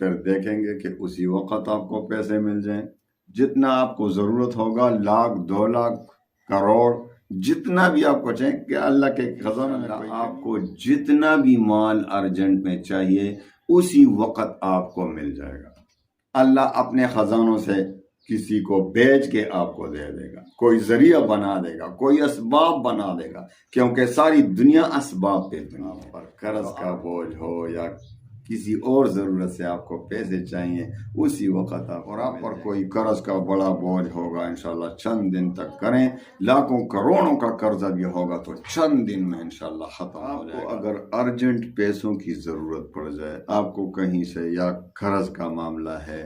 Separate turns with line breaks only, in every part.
پھر دیکھیں گے کہ اسی وقت آپ کو پیسے مل جائیں۔ جتنا آپ کو ضرورت ہوگا، 1,00,000 2,00,000 کروڑ، جتنا بھی آپ کو چاہیے کہ اللہ کے خزانوں میں آپ کو جتنا بھی مال ارجنٹ میں چاہیے اسی وقت آپ کو مل جائے گا۔ اللہ اپنے خزانوں سے کسی کو بیچ کے آپ کو دے دے گا، کوئی ذریعہ بنا دے گا، کوئی اسباب بنا دے گا، کیونکہ ساری دنیا اسباب پہ بنا پر قرض کا بوجھ ہو یا کسی اور ضرورت سے آپ کو پیسے چاہیے اسی وقت آپ پر کوئی قرض کا بڑا بوجھ ہوگا، انشاءاللہ چند دن تک کریں، لاکھوں کروڑوں کا قرضہ بھی ہوگا تو چند دن میں انشاءاللہ ختم ہو جائے گا۔ اگر ارجنٹ پیسوں کی ضرورت پڑ جائے آپ کو کہیں سے، یا قرض کا معاملہ ہے،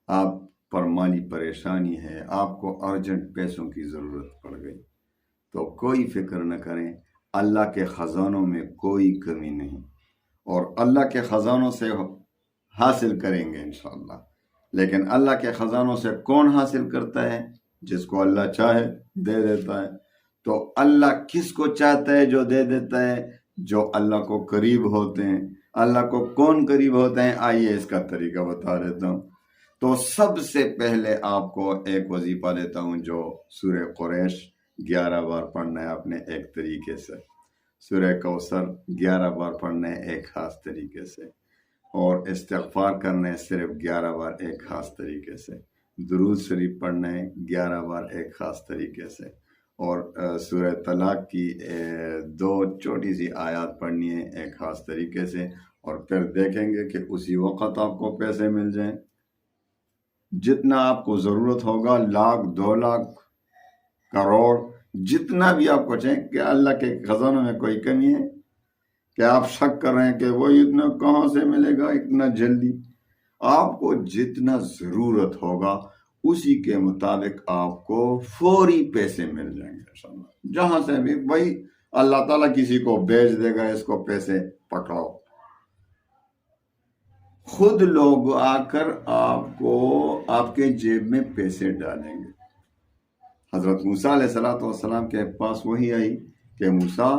آپ پر مالی پریشانی ہے، آپ کو ارجنٹ پیسوں کی ضرورت پڑ گئی، تو کوئی فکر نہ کریں، اللہ کے خزانوں میں کوئی کمی نہیں، اور اللہ کے خزانوں سے حاصل کریں گے انشاءاللہ۔ لیکن اللہ کے خزانوں سے کون حاصل کرتا ہے؟ جس کو اللہ چاہے دے دیتا ہے۔ تو اللہ کس کو چاہتا ہے جو دے دیتا ہے؟ جو اللہ کو قریب ہوتے ہیں۔ اللہ کو کون قریب ہوتے ہیں؟ آئیے اس کا طریقہ بتا دیتا ہوں۔ تو سب سے پہلے آپ کو ایک وظیفہ دیتا ہوں جو سورہ قریش 11 بار پڑھنا ہے آپ نے ایک طریقے سے، سورہ کوثر 11 بار پڑھنا ہے ایک خاص طریقے سے، اور استغفار کرنا ہے صرف 11 بار ایک خاص طریقے سے، درود شریف پڑھنا ہے 11 بار ایک خاص طریقے سے، اور سورہ طلاق کی 2 چھوٹی سی آیات پڑھنی ہے ایک خاص طریقے سے، اور پھر دیکھیں گے کہ اسی وقت آپ کو پیسے مل جائیں۔ جتنا آپ کو ضرورت ہوگا، 1,00,000 2,00,000 کروڑ، جتنا بھی آپ کو چاہیے کہ اللہ کے خزانوں میں کوئی کمی ہے کہ آپ شک کر رہے ہیں کہ وہ اتنا کہاں سے ملے گا اتنا جلدی؟ آپ کو جتنا ضرورت ہوگا اسی کے مطابق آپ کو فوری پیسے مل جائیں گے انشاءاللہ۔ جہاں سے بھی بھائی اللہ تعالیٰ کسی کو بیچ دے گا، اس کو پیسے پکڑاؤ، خود لوگ آ کر آپ کو آپ کے جیب میں پیسے ڈالیں گے۔ حضرت موسیٰ علیہ السلام کے پاس وہی آئی کہ موسیٰ،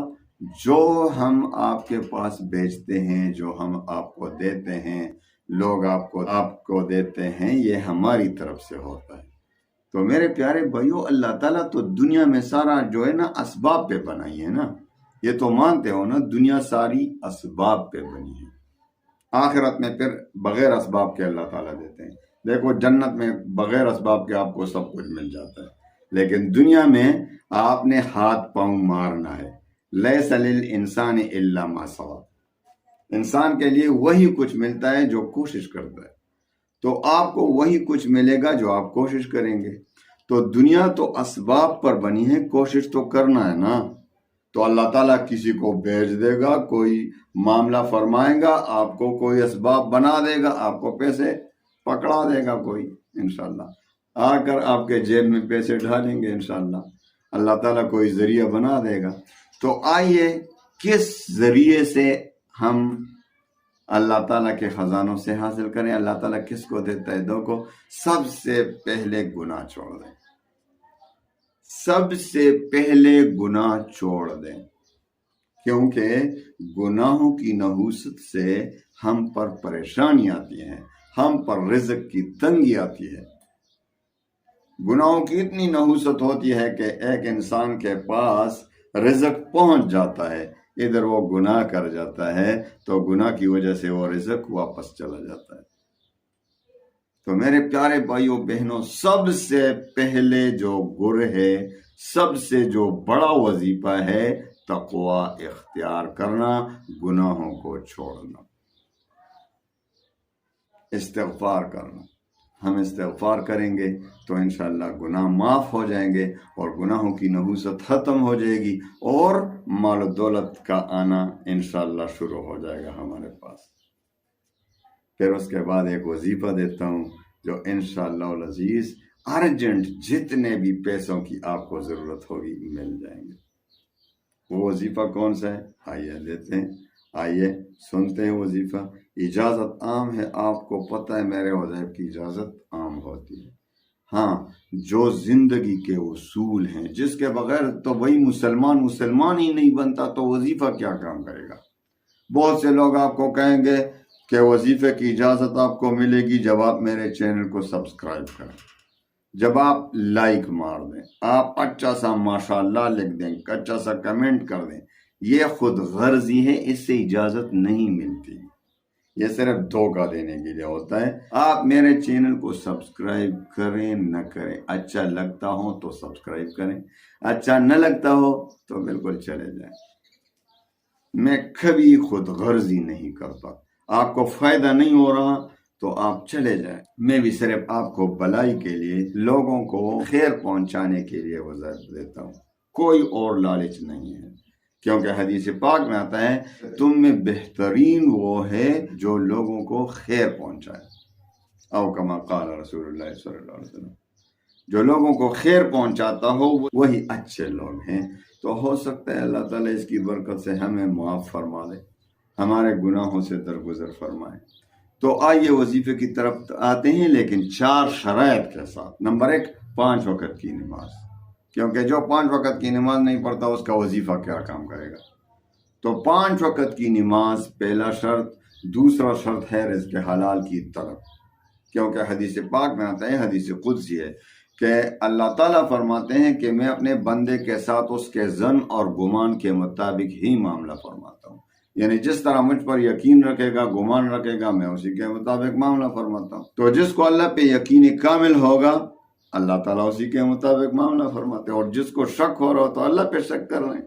جو ہم آپ کے پاس بیچتے ہیں، جو ہم آپ کو دیتے ہیں، لوگ آپ کو دیتے ہیں، یہ ہماری طرف سے ہوتا ہے۔ تو میرے پیارے بھائیو، اللہ تعالیٰ تو دنیا میں سارا جو ہے نا اسباب پہ بنائی ہے نا، یہ تو مانتے ہو نا، دنیا ساری اسباب پہ بنی ہے۔ آخرت میں پھر بغیر اسباب کے اللہ تعالیٰ دیتے ہیں۔ دیکھو جنت میں بغیر اسباب کے آپ کو سب کچھ مل جاتا ہے، لیکن دنیا میں آپ نے ہاتھ پاؤں مارنا ہے۔ لیس للانسان الا ما سعی، انسان کے لیے وہی کچھ ملتا ہے جو کوشش کرتا ہے، تو آپ کو وہی کچھ ملے گا جو آپ کوشش کریں گے۔ تو دنیا تو اسباب پر بنی ہے، کوشش تو کرنا ہے نا۔ تو اللہ تعالیٰ کسی کو بھیج دے گا، کوئی معاملہ فرمائے گا، آپ کو کوئی اسباب بنا دے گا، آپ کو پیسے پکڑا دے گا کوئی، انشاءاللہ آ کر آپ کے جیب میں پیسے ڈالیں گے انشاءاللہ، اللہ تعالیٰ کوئی ذریعہ بنا دے گا۔ تو آئیے کس ذریعے سے ہم اللہ تعالیٰ کے خزانوں سے حاصل کریں؟ اللہ تعالیٰ کس کو دیتا ہے؟ دو کو۔ سب سے پہلے گناہ چھوڑ دیں، سب سے پہلے گناہ چھوڑ دیں، کیونکہ گناہوں کی نحوست سے ہم پر پریشانی آتی ہے، ہم پر رزق کی تنگی آتی ہے۔ گناہوں کی اتنی نحوست ہوتی ہے کہ ایک انسان کے پاس رزق پہنچ جاتا ہے، ادھر وہ گناہ کر جاتا ہے تو گناہ کی وجہ سے وہ رزق واپس چلا جاتا ہے۔ تو میرے پیارے بھائیوں بہنوں، سب سے پہلے جو گر ہے، سب سے جو بڑا وظیفہ ہے، تقوی اختیار کرنا، گناہوں کو چھوڑنا، استغفار کرنا۔ ہم استغفار کریں گے تو انشاءاللہ گناہ معاف ہو جائیں گے، اور گناہوں کی نحوست ختم ہو جائے گی، اور مال و دولت کا آنا انشاءاللہ شروع ہو جائے گا ہمارے پاس۔ پھر اس کے بعد ایک وظیفہ دیتا ہوں جو انشاءاللہ العزیز ارجنٹ جتنے بھی پیسوں کی آپ کو ضرورت ہوگی مل جائیں گے۔ وہ وظیفہ کون سا ہے؟ آئیے دیتے ہیں، آئیے سنتے ہیں وظیفہ۔ اجازت عام ہے، آپ کو پتہ ہے میرے وظائف کی اجازت عام ہوتی ہے، ہاں جو زندگی کے اصول ہیں، جس کے بغیر تو وہی مسلمان ہی نہیں بنتا، تو وظیفہ کیا کام کرے گا؟ بہت سے لوگ آپ کو کہیں گے کہ وظیفے کی اجازت آپ کو ملے گی جب آپ میرے چینل کو سبسکرائب کریں، جب آپ لائک مار دیں، آپ اچھا سا ماشاءاللہ لکھ دیں، اچھا سا کمنٹ کر دیں۔ یہ خود غرضی ہے، اس سے اجازت نہیں ملتی، یہ صرف دھوکہ دینے کے لیے ہوتا ہے۔ آپ میرے چینل کو سبسکرائب کریں نہ کریں، اچھا لگتا ہو تو سبسکرائب کریں، اچھا نہ لگتا ہو تو بالکل چلے جائیں۔ میں کبھی خود غرضی نہیں کرتا، آپ کو فائدہ نہیں ہو رہا تو آپ چلے جائیں۔ میں بھی صرف آپ کو بھلائی کے لیے، لوگوں کو خیر پہنچانے کے لیے وظائف دیتا ہوں، کوئی اور لالچ نہیں ہے، کیونکہ حدیث پاک میں آتا ہے تم میں بہترین وہ ہے جو لوگوں کو خیر پہنچائے، او کما قال رسول اللہ صلی اللہ علیہ وسلم۔ جو لوگوں کو خیر پہنچاتا ہو وہی اچھے لوگ ہیں۔ تو ہو سکتا ہے اللہ تعالیٰ اس کی برکت سے ہمیں معاف فرما دے، ہمارے گناہوں سے درگزر فرمائے۔ تو آئیے وظیفے کی طرف آتے ہیں، لیکن 4 شرائط کے ساتھ۔ نمبر 1، 5 وقت کی نماز، کیونکہ جو 5 وقت کی نماز نہیں پڑھتا اس کا وظیفہ کیا کام کرے گا۔ تو 5 وقت کی نماز پہلا شرط۔ دوسرا شرط ہے رزق حلال کی طلب، کیونکہ حدیث پاک میں آتا ہے، حدیث قدسی ہے کہ اللہ تعالیٰ فرماتے ہیں کہ میں اپنے بندے کے ساتھ اس کے ظن اور گمان کے مطابق ہی معاملہ فرماتا ہوں، یعنی جس طرح مجھ پر یقین رکھے گا، گمان رکھے گا، میں اسی کے مطابق معاملہ فرماتا ہوں۔ تو جس کو اللہ پہ یقین کامل ہوگا اللہ تعالیٰ اسی کے مطابق معاملہ فرماتے ہیں، اور جس کو شک ہو رہا ہو تو اللہ پہ شک کر لیں،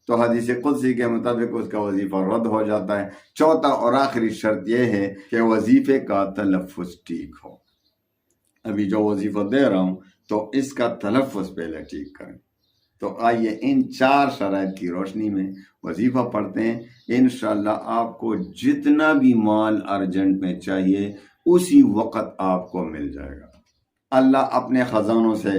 تو حدیث قدسی کے مطابق اس کا وظیفہ رد ہو جاتا ہے۔ چوتھا اور آخری شرط یہ ہے کہ وظیفے کا تلفظ ٹھیک ہو۔ ابھی جو وظیفہ دے رہا ہوں تو اس کا تلفظ پہلے ٹھیک کریں۔ تو آئیے ان 4 شرائط کی روشنی میں وظیفہ پڑھتے ہیں، انشاءاللہ آپ کو جتنا بھی مال ارجنٹ میں چاہیے اسی وقت آپ کو مل جائے گا۔ اللہ اپنے خزانوں سے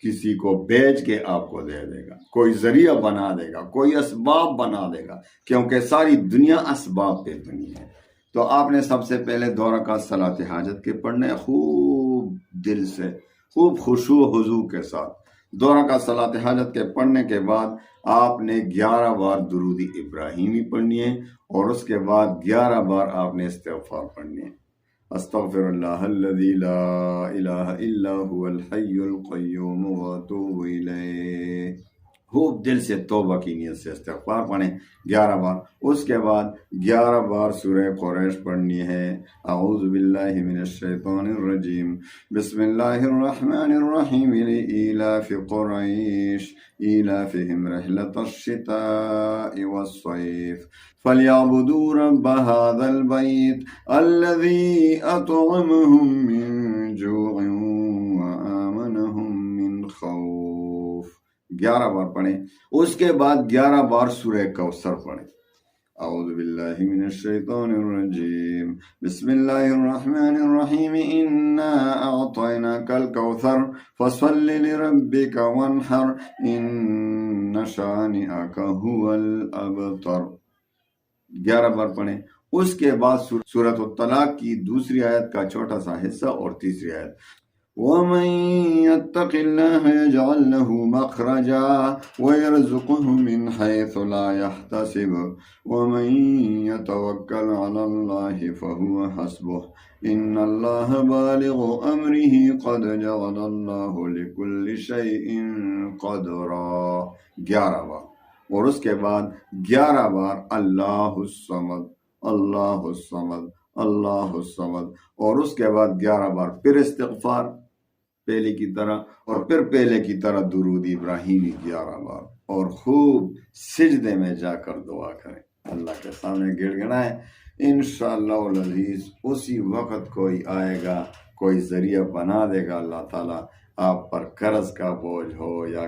کسی کو بیچ کے آپ کو دے دے گا، کوئی ذریعہ بنا دے گا، کوئی اسباب بنا دے گا، کیونکہ ساری دنیا اسباب پہ بنی ہے۔ تو آپ نے سب سے پہلے 2 رکعت صلاۃ حاجت کے پڑھنے، خوب دل سے، خوب خشوع خضوع کے ساتھ 2 رکعت صلاۃ حاجت کے پڑھنے کے بعد آپ نے 11 بار درود ابراہیمی پڑھنی ہے، اور اس کے بعد 11 بار آپ نے استغفار پڑھنی ہے۔ استغفر اللہ الذی لا الہ الا هو الحی القیوم واتوب الیہ۔ خوب دل سے توبہ کی نیت سے استغفار پڑھیں 11 بار۔ اس کے بعد 11 بار سورہ قریش پڑھنی ہے۔ اعوذ باللہ من الشیطان الرجیم، بسم اللہ الرحمن الرحیم، لإیلاف قریش ایلافہم رحلۃ الشتاء والصیف فلیعبدوا رب هذا البیت الذی اطعمہم من جوع وآمنہم من خوف۔ 11 بار پڑھیں۔ اس کے بعد 11 بار سورہ کوثر پڑھیں۔ اعوذ باللہ من الشیطان الرجیم، بسم اللہ الرحمن الرحیم، انا اعطیناک الکوثر فصل لربک وانحر ان شانئک هو الابتر۔ 11 بار پڑھیں۔ اس کے بعد سورۃ الطلاق کی دوسری آیت کا چھوٹا سا حصہ اور تیسری آیت، وَمَن يَتَّقِ اللَّهَ يَجْعَل لَّهُ مَخْرَجًا وَيَرْزُقْهُ مِنْ حَيْثُ لَا يَحْتَسِبُ وَمَن يَتَوَكَّلْ عَلَى اللَّهِ فَهُوَ حَسْبُهُ إِنَّ اللَّهَ بَالِغُ أَمْرِهِ قَدْ جَعَلَ اللَّهُ لِكُلِّ شَيْءٍ قَدْرًا۔ 11 بار۔ اور اس کے بعد 11 بار اللہ الصمد اللہ الصمد اللہ الصمد، اور اس کے بعد 11 بار پھر استغفار پہلے کی طرح، اور پھر پہلے کی طرح درود ابراہیمی 11 بار، اور خوب سجدے میں جا کر دعا کریں، اللہ کے سامنے گڑ گڑائیں۔ انشاءاللہ العزیز اسی وقت کوئی آئے گا، کوئی ذریعہ بنا دے گا اللہ تعالیٰ، آپ پر قرض کا بوجھ ہو یا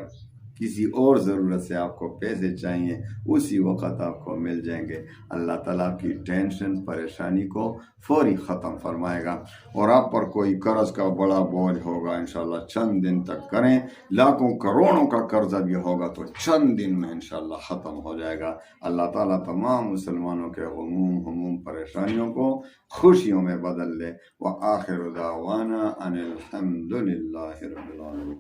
کسی اور ضرورت سے آپ کو پیسے چاہیے، اسی وقت آپ کو مل جائیں گے۔ اللہ تعالیٰ کی ٹینشن پریشانی کو فوری ختم فرمائے گا، اور آپ پر کوئی قرض کا بڑا بوجھ ہوگا انشاءاللہ چند دن تک کریں، لاکھوں کروڑوں کا قرضہ بھی ہوگا تو چند دن میں انشاءاللہ ختم ہو جائے گا۔ اللہ تعالیٰ تمام مسلمانوں کے غموم پریشانیوں کو خوشیوں میں بدل لے۔ وآخر دعوانا ان الحمد للہ رب العالمین۔